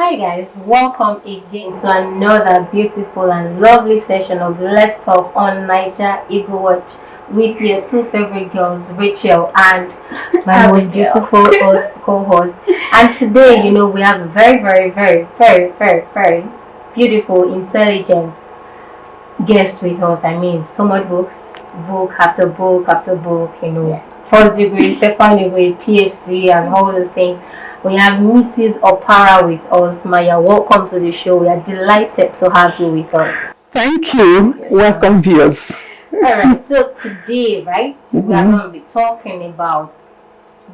Hi guys, welcome again to another beautiful and lovely session of Let's Talk on Naija Eagle Watch with your two favorite girls, Rachel and my most beautiful co-host. And today, we have a very beautiful, intelligent guest with us. I mean, so much books, book after book after book, first degree, second degree, PhD, and all those things. We have Mrs. Opara with us. Maya, welcome to the show. We are delighted to have you with us. Thank you. Welcome, viewers. Alright, so today, right, we are going to be talking about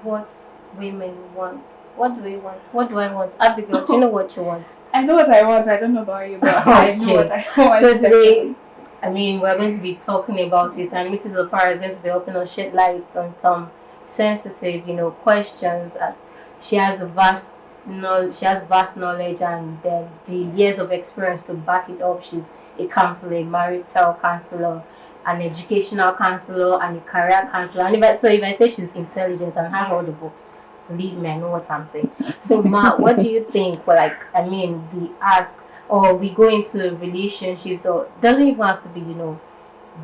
what women want. What do we want? What do I want? Abigail, do you know what you want? I know what I want. I don't know about you, but I know what I want. So today, we're going to be talking about it, and Mrs. Opara is going to be helping us shed light on some sensitive, questions. As she has vast knowledge and the years of experience to back it up. She's a counselor, a marital counselor, an educational counselor, and a career counselor. And if I say she's intelligent and has all the books, believe me, I know what I'm saying. So, Ma, what do you think? We ask or we go into relationships, or it doesn't even have to be,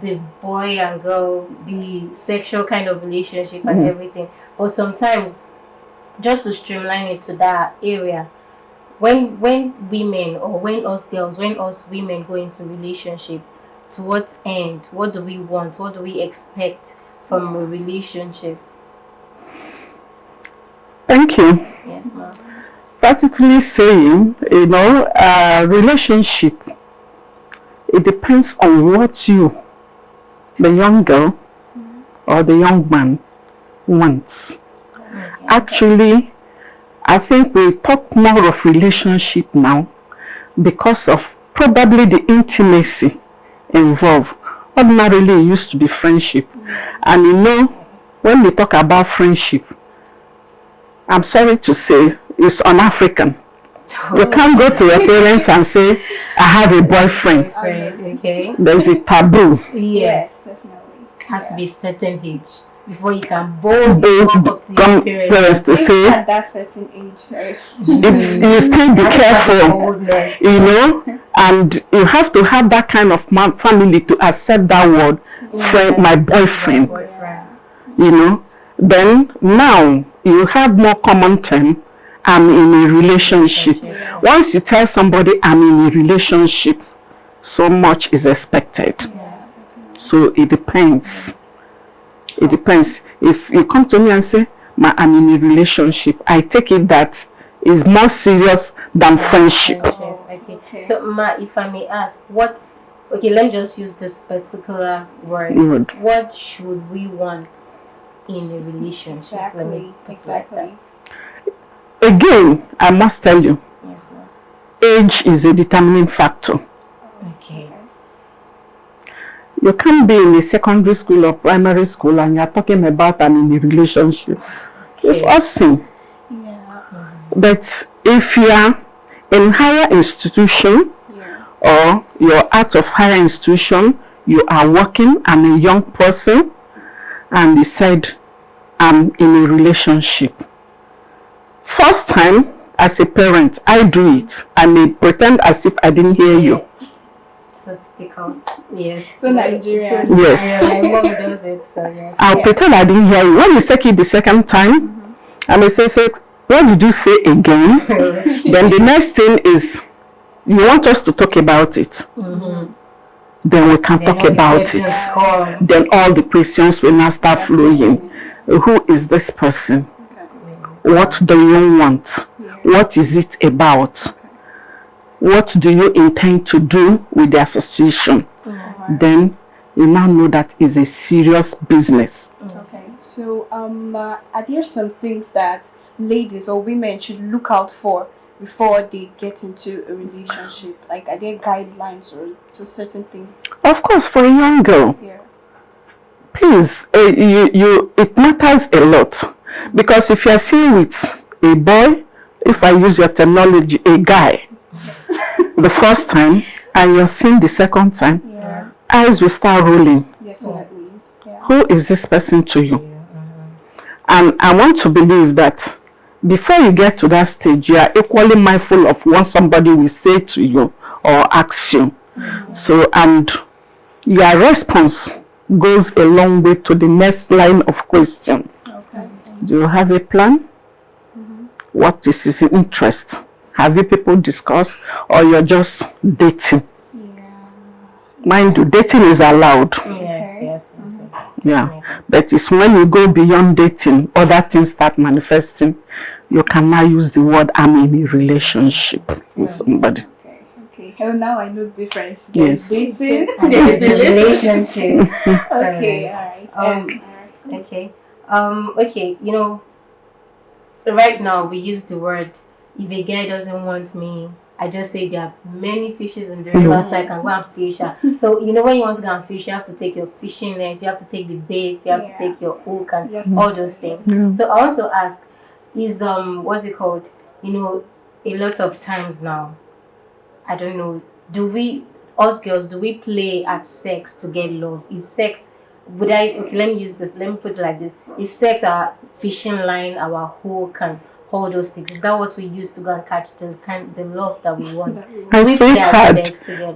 the boy and girl, the sexual kind of relationship and everything. But sometimes, just to streamline it to that area, when women, or when us girls, when us women go into relationship, to what end? What do we want? What do we expect from a relationship? Thank you. Yes, ma'am. Practically saying, relationship, it depends on what you, the young girl or the young man, wants. Actually, I think we talk more of relationship now because of probably the intimacy involved. Ordinarily, it used to be friendship. And when we talk about friendship, I'm sorry to say, it's un-African. You can't go to your parents and say, I have a boyfriend. Okay. There's a taboo. Yes, definitely. It has to be a certain age before you can boldly come up to your parents to say at that certain age, right? You still be careful, and you have to have that kind of family to accept that word, friend, my boyfriend. Then now you have more common term. I'm in a relationship. Once you tell somebody I'm in a relationship, so much is expected. So it depends. It depends. If you come to me and say, I'm in a relationship, I take it that is more serious than friendship. Okay. So, Ma, if I may ask, let me just use this particular word. What should we want in a relationship? Exactly. Again, I must tell you, yes, ma'am. Age is a determining factor. Okay. You can't be in a secondary school or primary school and you're talking about I'm in a relationship. We've all seen. But if you are in higher institution or you're out of higher institution, you are working, I'm a young person, and you said I'm in a relationship. First time, as a parent, I do it. I may pretend as if I didn't hear you. So typical. Yes. So Nigerian. Yes. My mom does it. So yes. I'll pretend I didn't hear you. When you say it the second time, I may say, what did you say again? Then the next thing is, you want us to talk about it. Then we can talk about it. Then all the questions will now start flowing. Who is this person? What do you want? What is it about? What do you intend to do with the association? Then you now know that is a serious business. Okay. So, are there some things that ladies or women should look out for before they get into a relationship? Like, are there guidelines or just certain things? Of course, for a young girl. Please, it matters a lot. Because if you are seeing with a boy, if I use your terminology, a guy, the first time, and you're seeing the second time, eyes will start rolling. Definitely. Who is this person to you? And I want to believe that before you get to that stage, you are equally mindful of what somebody will say to you or ask you. So, and your response goes a long way to the next line of question. Okay. Do you have a plan? What is his interest? Have you people discussed, or you're just dating? Yeah. Mind you, dating is allowed. Yes. Yeah, but it's when you go beyond dating, other things start manifesting. You can now use the word I'm in a relationship with somebody. Okay. Oh, now I know the difference. Yes. Dating. And there's a relationship. Okay. All right. Okay. Okay. You know, right now we use the word. If a guy doesn't want me, I just say there are many fishes in the river, so I can go and fish. So you know, when you want to go and fish, you have to take your fishing nets, you have to take the baits, you have to take your hook and all those things. So I want to ask, is what's it called? You know, a lot of times now, I don't know, do we, us girls, do we play at sex to get love? Is sex, okay, let me use this, let me put it like this. Is sex our fishing line, our hook and all those things? Is that what we use to go and catch the love that we want?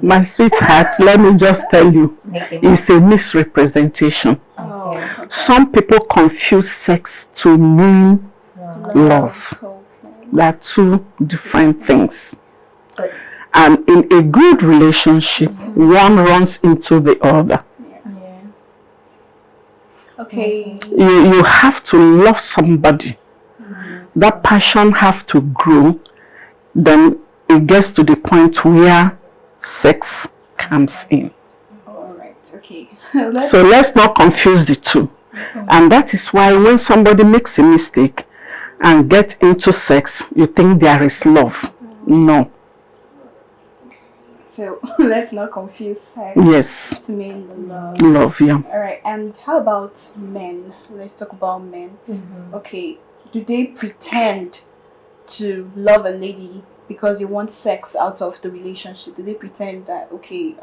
My sweetheart, let me just tell you, it's a misrepresentation. Okay. Some people confuse sex to mean love. They are two different things. And in a good relationship, one runs into the other. Okay. You have to love somebody. That passion have to grow. Then it gets to the point where sex comes in. Alright, okay. So let's not confuse the two. And that is why when somebody makes a mistake and gets into sex, you think there is love. No. So let's not confuse sex to mean love. Love, yeah. Alright, and how about men? Let's talk about men. Okay, do they pretend to love a lady because they want sex out of the relationship? Do they pretend that, okay,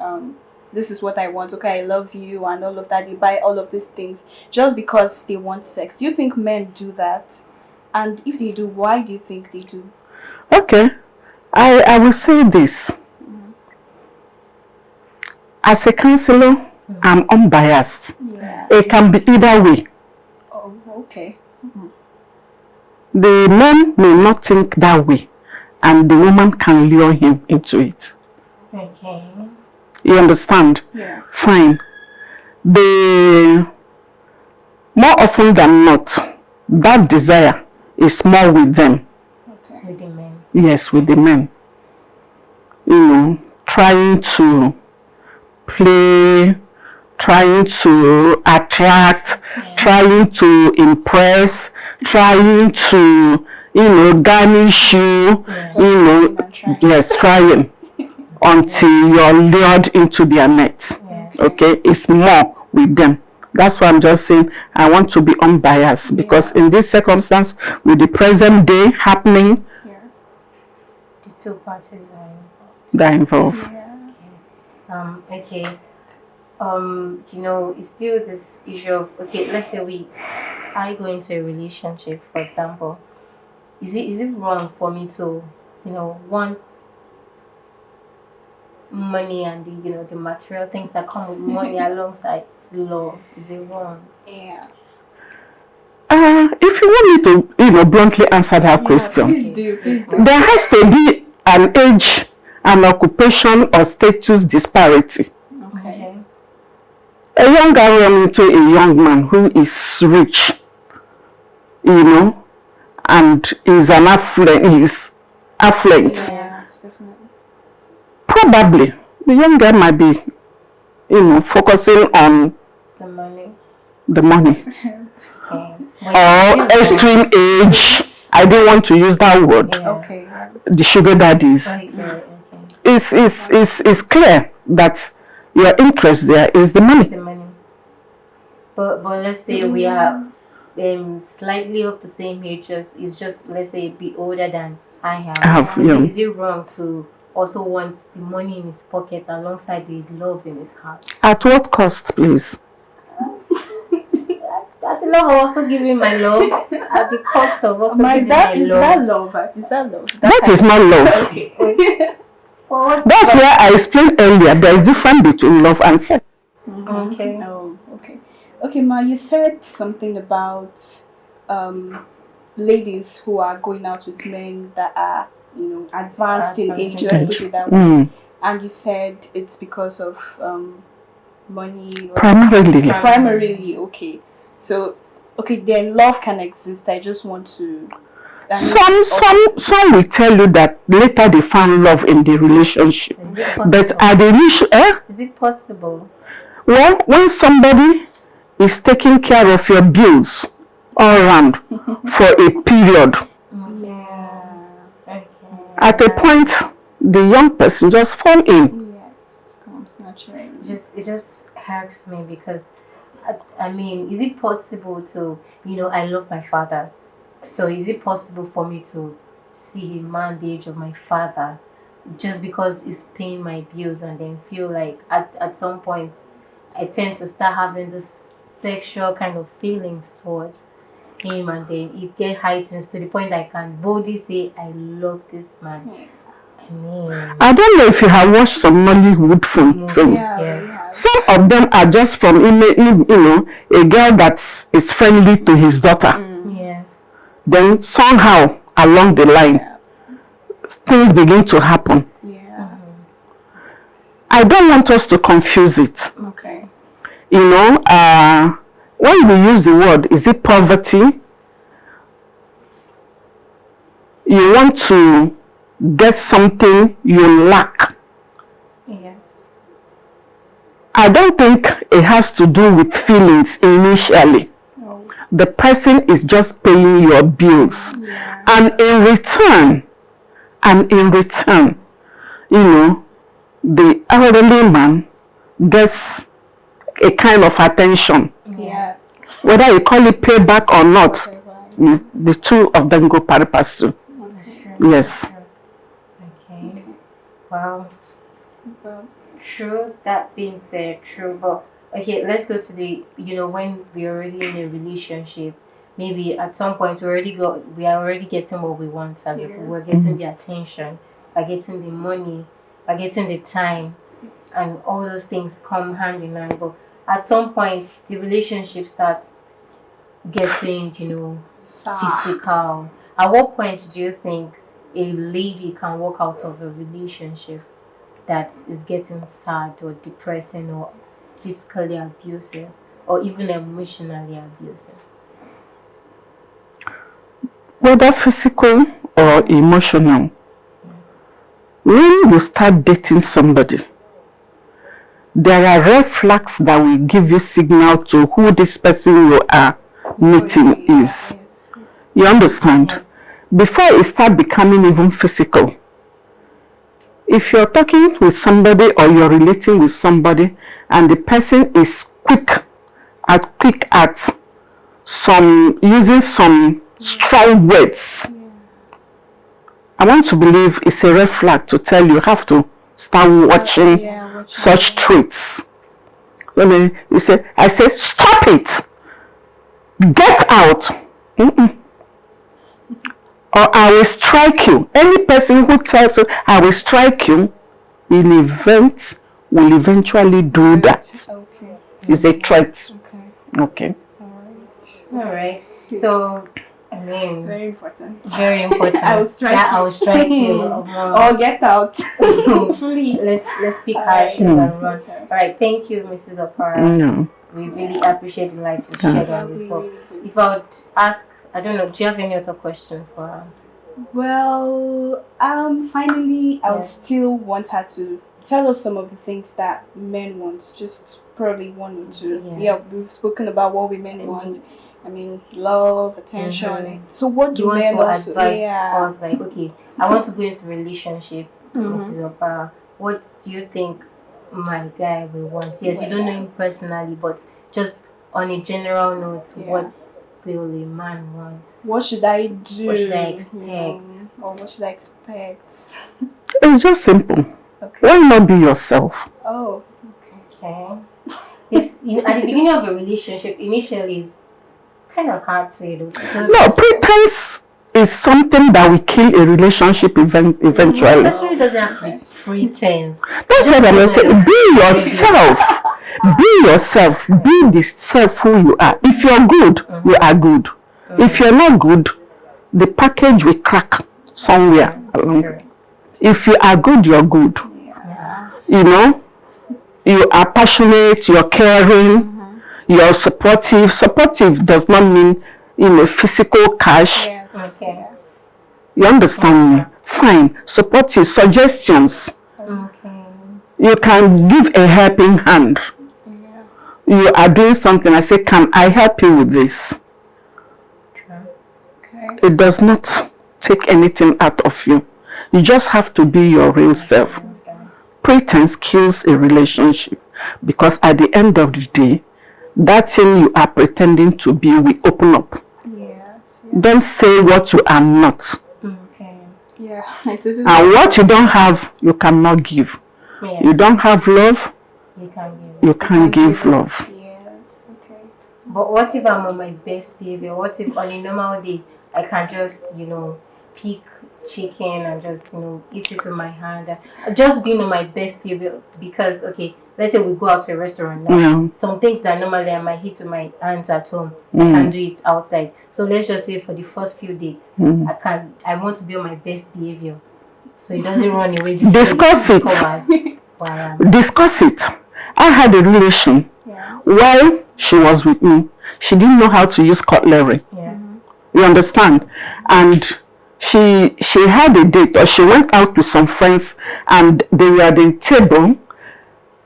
this is what I want, okay, I love you and all of that? They buy all of these things just because they want sex. Do you think men do that? And if they do, why do you think they do? Okay, I will say this. As a counselor, I'm unbiased. It can be either way. Oh, okay. The man may not think that way, and the woman can lure him into it. Okay. You understand? Yeah. Fine. More often than not, that desire is more with them. Okay. With the men. Yes, with the men. You know, trying to play, trying to attract, trying to impress, trying to, garnish you, yes, trying until you're lured into their net. Okay, it's more with them. That's why I'm just saying I want to be unbiased, because in this circumstance, with the present day happening, the two parties are involved. Okay. It's still this issue of, okay, let's say I go into a relationship, for example. Is it wrong for me to, want money and the material things that come with money alongside love? Is it wrong? Yeah. If you want me to, bluntly answer that question, Please do. There has to be an age, an occupation or status disparity. Okay. A young guy run into a young man who is rich, and is an affluent. Yeah, definitely. Probably the young guy might be, focusing on the money. Or extreme age. I don't want to use that word. Okay. The sugar daddies. It's clear that your interest there is the money. But let's say we are slightly of the same age, it's just, let's say, be older than I am. Is it wrong to also want the money in his pocket alongside the love in his heart? At what cost, please? That love, I'm also giving my love. at the cost of also My giving that my is love. that love. Is that love? That is not love. Okay. Well, That's why I explained earlier there is difference between love and sex. Okay. Oh, okay. Okay, Ma, you said something about ladies who are going out with men that are, advanced in age, let's put it that way. And you said it's because of money. Primarily, okay. So, okay, then love can exist. I just want to. Some will tell you that later they found love in the relationship. But at the initial, is it possible? Well, when somebody is taking care of your bills all around for a period, at a point the young person just fall in. Yeah, it comes naturally. It just hurts me because I mean, is it possible to I love my father, so is it possible for me to see a man the age of my father just because he's paying my bills and then feel like at some point I tend to start having this sexual kind of feelings towards him, and then it gets heightened to the point I can boldly say I love this man. I mean, I don't know if you have watched some Nollywood films. Yeah. Some of them are just from a girl that is friendly to his daughter. Yes. Then somehow along the line, things begin to happen. Yeah. I don't want us to confuse it. Okay. When we use the word, is it poverty? You want to get something you lack. Yes. I don't think it has to do with feelings initially. No. The person is just paying your bills. Yeah. And in return, the elderly man gets a kind of attention. Yes. Whether you call it payback or not, the two of them go pari passu. Yes. Okay. Wow. True. That being said, true. But okay, let's go to the when we're already in a relationship. Maybe at some point we are already getting what we want. As if we're getting the attention, we're getting the money, we're getting the time, and all those things come hand in hand. But at some point, the relationship starts getting, physical. At what point do you think a lady can walk out of a relationship that is getting sad or depressing or physically abusive or even emotionally abusive? Whether physical or emotional, when you start dating somebody, there are red flags that will give you signal to who this person you are meeting is. You understand? Before it start becoming even physical, if you're talking with somebody or you're relating with somebody and the person is quick at using some strong words, I want to believe it's a red flag to tell you have to start watching such traits. I say, stop it, get out, or I will strike you. Any person who tells you I will strike you will eventually do that. Okay. It's a threat. Okay. All right. So, I mean, very important. Very important. I will strike you. Oh, get out. Please. Let's speak harsh and run. All right. Thank you, Mrs. Opara. No. We really appreciate the light you shared on this book. If I would ask, I don't know, do you have any other question for her? Well, finally, I would still want her to tell us some of the things that men want. Just probably one or two. Yes. Yeah, we've spoken about what women want. I mean, love, attention. So what do men also advise us? Like, okay, I want to go into a relationship, Mrs. Opara. What do you think my guy will want? Yes, you don't know him personally, but just on a general note, what will a man want? What should I do? What should I expect? Or what should I expect? It's just simple. Okay. Why not be yourself? Oh, okay. At the beginning of a relationship, initially, kind of hard to do. No, pretense is something that will kill a relationship eventually. Necessarily doesn't have to be pretense. That's what I'm saying. Be yourself. Be yourself. Be the self who you are. If you're good, you are good. If you're not good, the package will crack somewhere along. If you are good, you're good. You know, you are passionate, you're caring, you're supportive. Supportive does not mean physical cash. Yes. Okay. You understand me? Fine. Supportive suggestions. Okay. You can give a helping hand. You are doing something. I say, can I help you with this? Okay. It does not take anything out of you. You just have to be your real self. Pretense kills a relationship because at the end of the day, that thing you are pretending to be will open up. Yes. Don't say what you are not. Okay. Yeah. And what you don't have, you cannot give. Yeah. You don't have love, You can give. you can't give love. Yes. Okay. But what if I'm on my best behavior? What if on a normal day I can just, pick chicken and just, eat it with my hand? Just being on my best behavior because, okay, let's say we go out to a restaurant now. Yeah. Some things that normally I might eat with my hands at home, I can do it outside. So let's just say for the first few dates, I want to be on my best behavior. So it doesn't run away. Discuss it. Discuss it. I had a relation. While she was with me, she didn't know how to use cutlery. Yeah. You understand? And she had a date, or she went out with some friends, and they were at the table.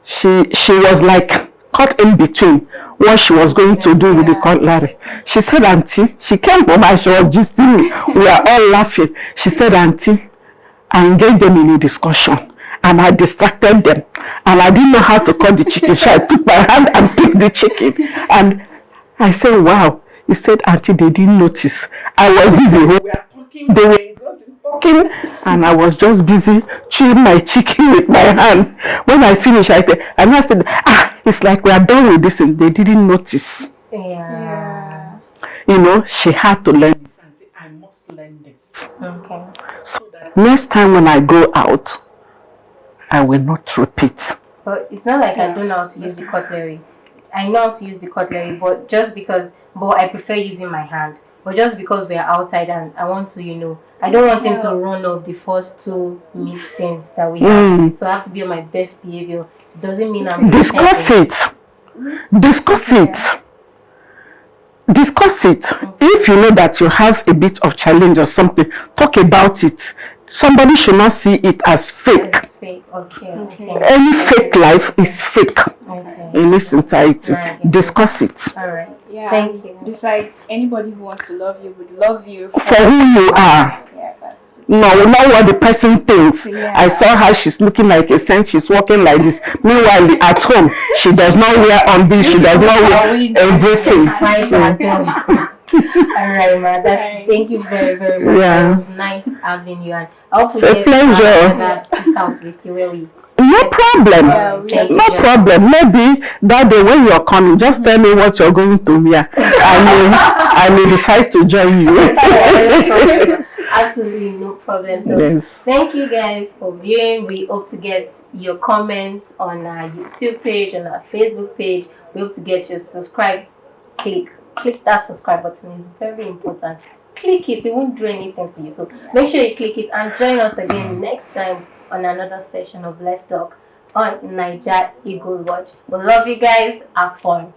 She was like caught in between what she was going to do with the cutlery. She said, Auntie, she came home and she was just me. We are all laughing. She said, Auntie, I engaged them in a discussion and I distracted them and I didn't know how to cut the chicken. So I took my hand and picked the chicken. And I said, wow. He said, Auntie, they didn't notice. I was busy. We were talking. They were talking and I was just busy chewing my chicken with my hand. When I finished, I said, it's like we are done with this, and they didn't notice. Yeah. She had to learn this. Auntie, I must learn this. Okay. So that next time when I go out, I will not repeat. But it's not like I don't know how to use the cutlery. I know how to use the cutlery, but I prefer using my hand. But just because we are outside and I want to, I don't want him to run off the first 2 meetings that we have. So I have to be on my best behavior. Doesn't mean I'm Discuss it. Discuss it. Discuss it. If you know that you have a bit of challenge or something, talk about it. Somebody should not see it as fake. It's fake. Okay. Any fake life is fake in its entirety. Discuss it. All right. Yeah. Thank you. Besides, anybody who wants to love you would love you For who you are. Yeah, that's just... No, not what the person thinks. Yeah. I saw her, she's looking like a saint, she's walking like this. Meanwhile, at home, she does not wear on this, she does not wear everything. Alright, ma. Thank you very, very much. Yeah. It was nice having you, and I hope we It's a get pleasure. another sit out with you where we. No problem. Thank No you. problem. Maybe that day when you're coming, just tell me what you're going to wear. I may decide to join you. Absolutely no problem. So Yes. thank you guys for viewing. We hope to get your comments on our YouTube page and our Facebook page. We hope to get your subscribe. Click that subscribe button. It's very important. Click it. It won't do anything to you. So make sure you click it and join us again next time on another session of Let's Talk on Naija Eagle Watch. We love you guys. Have fun.